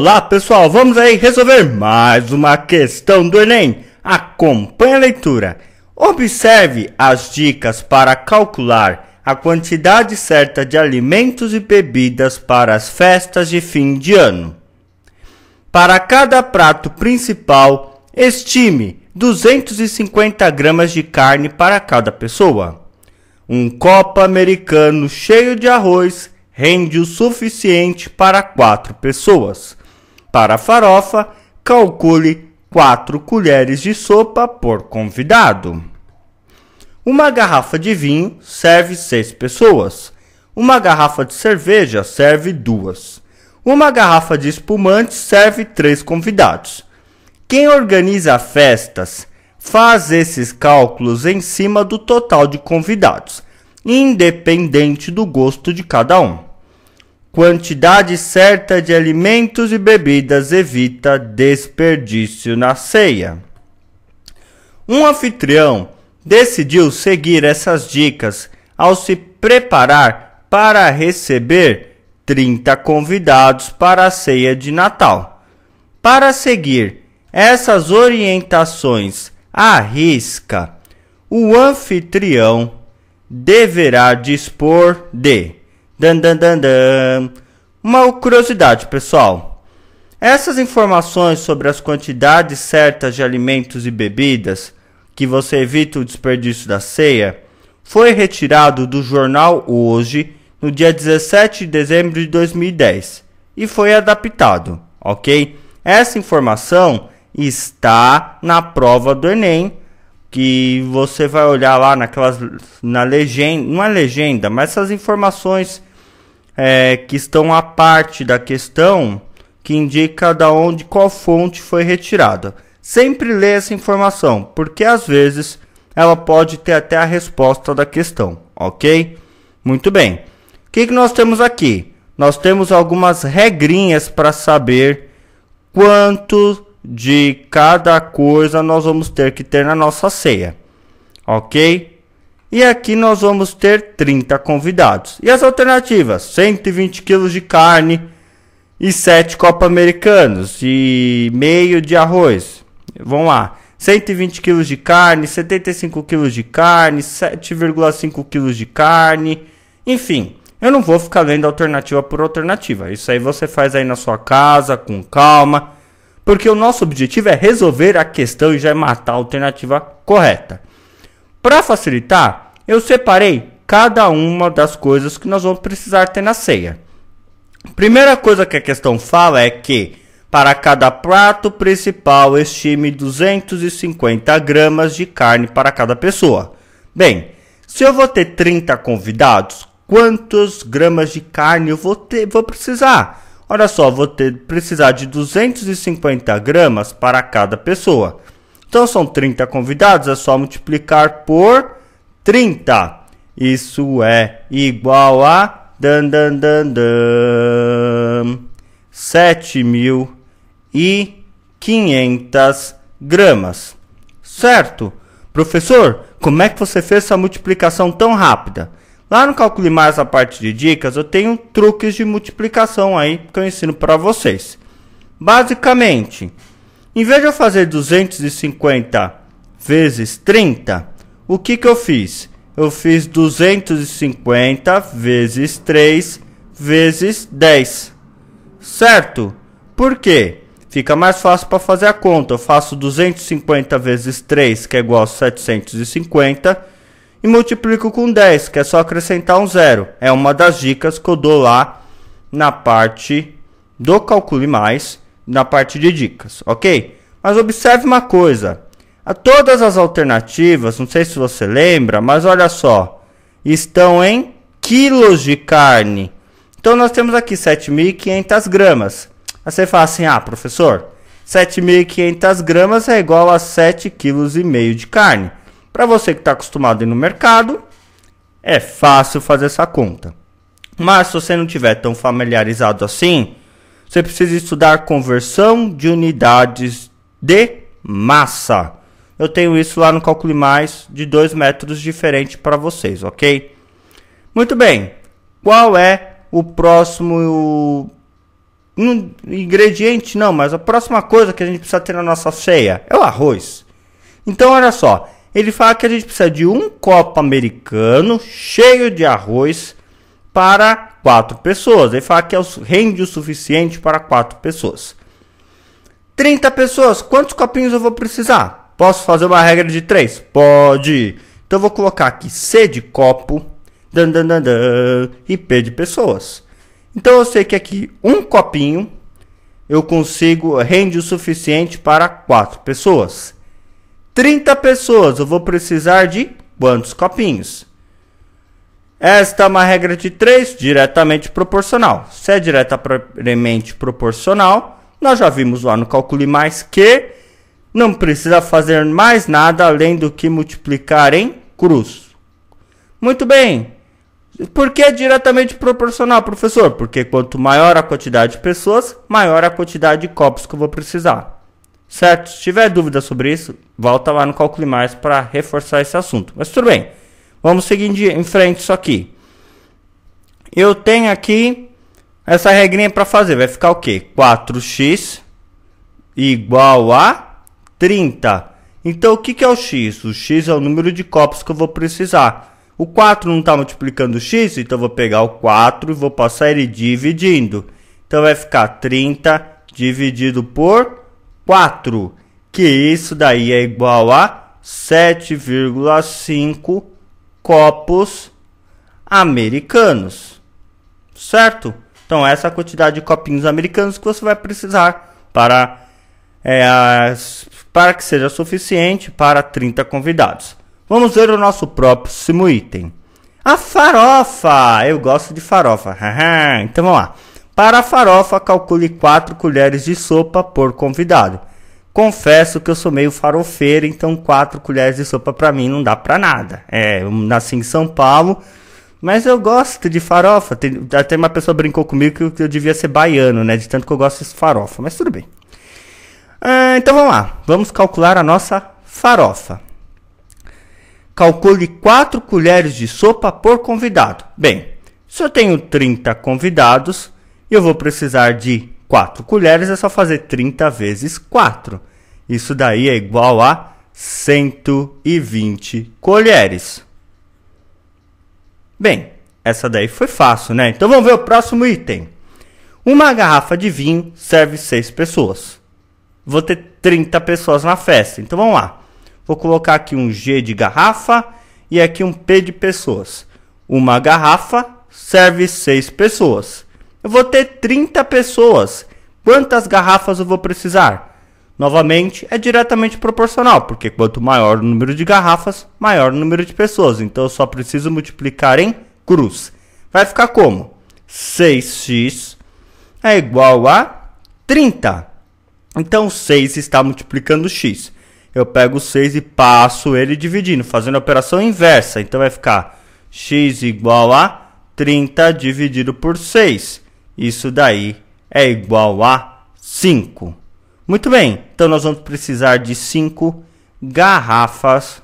Olá pessoal, vamos aí resolver mais uma questão do Enem. Acompanhe a leitura. Observe as dicas para calcular a quantidade certa de alimentos e bebidas para as festas de fim de ano. Para cada prato principal, estime 250 gramas de carne para cada pessoa. Um copo americano cheio de arroz rende o suficiente para 4 pessoas. Para a farofa, calcule 4 colheres de sopa por convidado. Uma garrafa de vinho serve 6 pessoas. Uma garrafa de cerveja serve 2. Uma garrafa de espumante serve 3 convidados. Quem organiza festas faz esses cálculos em cima do total de convidados, independente do gosto de cada um. Quantidade certa de alimentos e bebidas evita desperdício na ceia. Um anfitrião decidiu seguir essas dicas ao se preparar para receber 30 convidados para a ceia de Natal. Para seguir essas orientações à risca, o anfitrião deverá dispor de uma curiosidade, pessoal. Essas informações sobre as quantidades certas de alimentos e bebidas que você evita o desperdício da ceia foi retirado do jornal Hoje no dia 17 de dezembro de 2010 e foi adaptado, ok? Essa informação está na prova do Enem, que você vai olhar lá na legenda, não é legenda, mas essas informações que estão à parte da questão, que indica qual fonte foi retirada. Sempre lê essa informação, porque às vezes ela pode ter até a resposta da questão, ok? Muito bem. O que nós temos aqui? Nós temos algumas regrinhas para saber quanto de cada coisa nós vamos ter que ter na nossa ceia, ok? E aqui nós vamos ter 30 convidados. E as alternativas? 120 kg de carne e 7 copos americanos e meio de arroz. Vamos lá. 120 kg de carne, 75 kg de carne, 7,5 kg de carne. Enfim, eu não vou ficar lendo alternativa por alternativa. Isso aí você faz aí na sua casa, com calma. Porque o nosso objetivo é resolver a questão e já matar a alternativa correta. Para facilitar, eu separei cada uma das coisas que nós vamos precisar ter na ceia. Primeira coisa que a questão fala é que, para cada prato principal, estime 250 gramas de carne para cada pessoa. Bem, se eu vou ter 30 convidados, quantos gramas de carne eu vou precisar? Olha só, vou precisar de 250 gramas para cada pessoa. Então, são 30 convidados, é só multiplicar por 30. Isso é igual a 7.500 gramas. Certo? Professor, como é que você fez essa multiplicação tão rápida? Lá no Calcule Mais, a parte de dicas, eu tenho truques de multiplicação aí que eu ensino para vocês. Basicamente, em vez de eu fazer 250 vezes 30, o que eu fiz? Eu fiz 250 vezes 3 vezes 10. Certo? Por quê? Fica mais fácil para fazer a conta. Eu faço 250 vezes 3, que é igual a 750, e multiplico com 10, que é só acrescentar um zero. É uma das dicas que eu dou lá na parte do Calcule Mais, na parte de dicas, ok? Mas observe uma coisa, todas as alternativas, não sei se você lembra, mas olha só, estão em quilos de carne. Então nós temos aqui 7.500 gramas. Aí você fala assim, professor, 7.500 gramas é igual a 7,5 kg de carne. Para você que está acostumado a ir no mercado, é fácil fazer essa conta. Mas se você não estiver tão familiarizado assim, você precisa estudar conversão de unidades de massa. Eu tenho isso lá no Calcule Mais de 2 métodos diferentes para vocês, ok? Muito bem. Qual é o próximo ingrediente não, mas a próxima coisa que a gente precisa ter na nossa ceia é o arroz. Então olha só, ele fala que a gente precisa de um copo americano cheio de arroz para 4 pessoas. Ele fala que rende o suficiente para 4 pessoas. 30 pessoas, quantos copinhos eu vou precisar? Posso fazer uma regra de 3? Pode. Então eu vou colocar aqui C de copo, e P de pessoas. Então eu sei que aqui um copinho eu consigo, rende o suficiente para 4 pessoas. 30 pessoas, eu vou precisar de quantos copinhos? Esta é uma regra de 3, diretamente proporcional. Se é diretamente proporcional, nós já vimos lá no Calcule Mais que não precisa fazer mais nada além do que multiplicar em cruz. Muito bem. Por que diretamente proporcional, professor? Porque quanto maior a quantidade de pessoas, maior a quantidade de copos que eu vou precisar. Certo? Se tiver dúvida sobre isso, volta lá no Calcule Mais para reforçar esse assunto. Mas tudo bem. Vamos seguir em frente isso aqui. Eu tenho aqui essa regrinha para fazer. Vai ficar o quê? 4x igual a 30. Então, o que é o x? O x é o número de copos que eu vou precisar. O 4 não está multiplicando o x, então eu vou pegar o 4 e vou passar ele dividindo. Então, vai ficar 30 dividido por 4, que isso daí é igual a 7,5 copos americanos. Certo? Então, essa é a quantidade de copinhos americanos que você vai precisar para que seja suficiente para 30 convidados. Vamos ver o nosso próximo item. A farofa. Eu gosto de farofa. Então vamos lá. Para a farofa, calcule 4 colheres de sopa por convidado. Confesso que eu sou meio farofeiro, então 4 colheres de sopa para mim não dá para nada. Eu nasci em São Paulo, mas eu gosto de farofa. Até uma pessoa brincou comigo que eu devia ser baiano, né? De tanto que eu gosto de farofa, mas tudo bem. Então vamos lá. Vamos calcular a nossa farofa. Calcule 4 colheres de sopa por convidado. Bem, se eu tenho 30 convidados e eu vou precisar de 4 colheres, é só fazer 30 vezes 4. Isso daí é igual a 120 colheres. Bem, essa daí foi fácil, né? Então vamos ver o próximo item. Uma garrafa de vinho serve 6 pessoas. Vou ter 30 pessoas na festa. Então vamos lá. Vou colocar aqui um G de garrafa e aqui um P de pessoas. Uma garrafa serve 6 pessoas. Eu vou ter 30 pessoas. Quantas garrafas eu vou precisar? Novamente, é diretamente proporcional, porque quanto maior o número de garrafas, maior o número de pessoas. Então eu só preciso multiplicar em cruz. Vai ficar como? 6x é igual a 30. Então 6 está multiplicando x. Eu pego o 6 e passo ele dividindo, fazendo a operação inversa. Então vai ficar x igual a 30 dividido por 6. Isso daí é igual a 5. Muito bem, então nós vamos precisar de 5 garrafas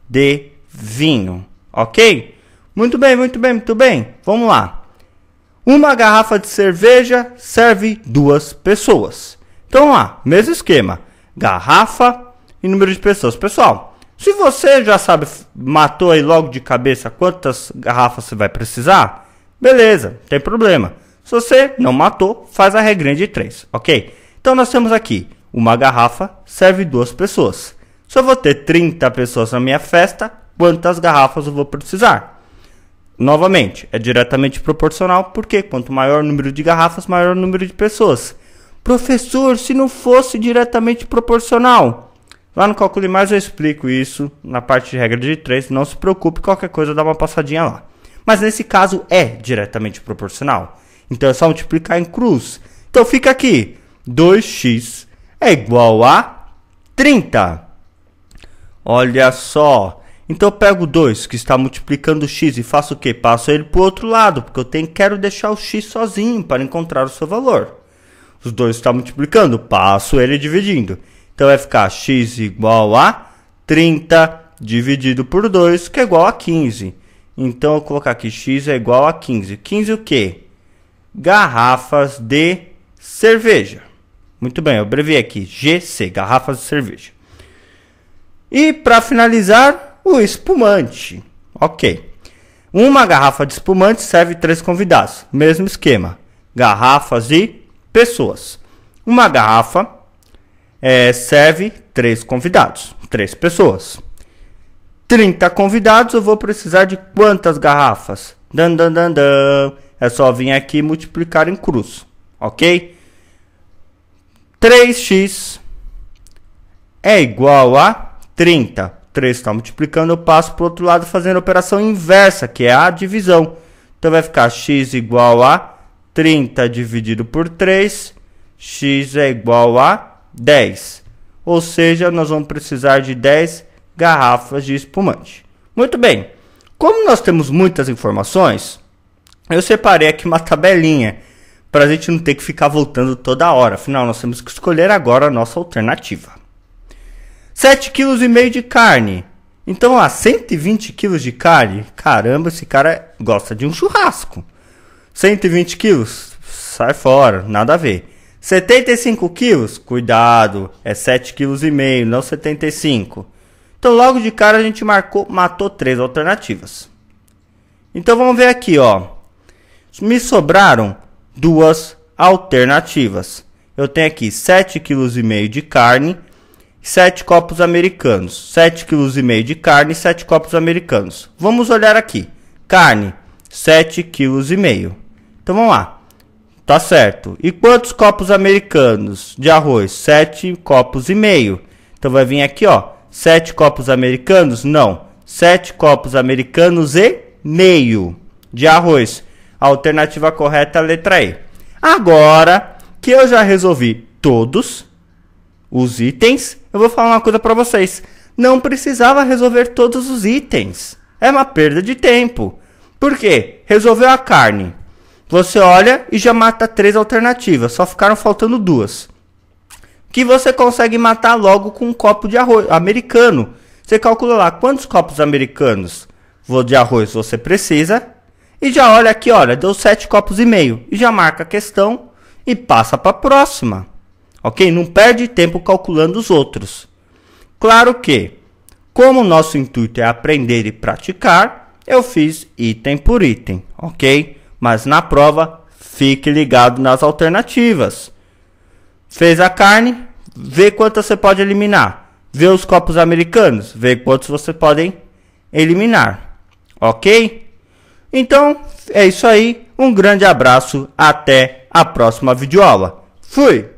de vinho, ok? Muito bem, muito bem, muito bem. Vamos lá. Uma garrafa de cerveja serve 2 pessoas. Então, vamos lá, mesmo esquema. Garrafa e número de pessoas. Pessoal, se você já sabe, matou aí logo de cabeça quantas garrafas você vai precisar, beleza, não tem problema. Se você não matou, faz a regrinha de 3, ok? Então, nós temos aqui, uma garrafa serve 2 pessoas. Se eu vou ter 30 pessoas na minha festa, quantas garrafas eu vou precisar? Novamente, é diretamente proporcional, porque quanto maior o número de garrafas, maior o número de pessoas. Professor, se não fosse diretamente proporcional? Lá no Calcule Mais eu explico isso na parte de regra de 3. Não se preocupe, qualquer coisa dá uma passadinha lá. Mas nesse caso é diretamente proporcional. Então é só multiplicar em cruz. Então fica aqui. 2x é igual a 30. Olha só. Então eu pego 2 que está multiplicando x e faço o quê? Passo ele para o outro lado. Porque eu quero deixar o x sozinho para encontrar o seu valor. Os 2 estão multiplicando, passo ele dividindo. Então vai ficar x igual a 30 dividido por 2, que é igual a 15. Então eu vou colocar aqui x é igual a 15. 15 o quê? garrafas de cerveja. Muito bem, eu abreviei aqui, GC, garrafas de cerveja. E para finalizar, o espumante. Ok. Uma garrafa de espumante serve 3 convidados. Mesmo esquema. Garrafas e pessoas. Uma garrafa serve 3 convidados. 3 pessoas. 30 convidados, eu vou precisar de quantas garrafas? É só vir aqui e multiplicar em cruz. Ok? 3x é igual a 30. 3 está multiplicando, eu passo para o outro lado fazendo a operação inversa, que é a divisão. Então vai ficar x igual a 30 dividido por 3. X é igual a 10. Ou seja, nós vamos precisar de 10 garrafas de espumante. Muito bem. Como nós temos muitas informações, eu separei aqui uma tabelinha para a gente não ter que ficar voltando toda hora. Afinal, nós temos que escolher agora a nossa alternativa. 7,5 kg de carne. Então, 120 kg de carne. Caramba, esse cara gosta de um churrasco. 120 kg, sai fora, nada a ver. 75 kg, cuidado, é 7,5 kg, não 75. Então, logo de cara a gente matou 3 alternativas. Então, vamos ver aqui, ó. Me sobraram 2 alternativas. Eu tenho aqui 7,5 kg de carne, 7 copos americanos. 7,5 kg de carne e 7 copos americanos. Vamos olhar aqui. Carne, 7,5 kg. Então vamos lá. Tá certo. E quantos copos americanos de arroz? 7 copos e meio. Então vai vir aqui, ó. 7 copos americanos? Não. 7 copos americanos e meio de arroz. A alternativa correta é a letra E. Agora que eu já resolvi todos os itens, eu vou falar uma coisa para vocês. Não precisava resolver todos os itens. É uma perda de tempo. Por quê? Resolveu a carne. Você olha e já mata 3 alternativas. Só ficaram faltando 2. Que você consegue matar logo com um copo de arroz americano. Você calcula lá quantos copos americanos de arroz você precisa. E já olha aqui, olha, deu 7 copos e meio. E já marca a questão e passa para a próxima. Ok? Não perde tempo calculando os outros. Claro que, como o nosso intuito é aprender e praticar, eu fiz item por item, ok? Mas na prova, fique ligado nas alternativas. Fez a carne, vê quantas você pode eliminar. Vê os copos americanos, vê quantos você podem eliminar, ok? Então, é isso aí. Um grande abraço, até a próxima videoaula. Fui!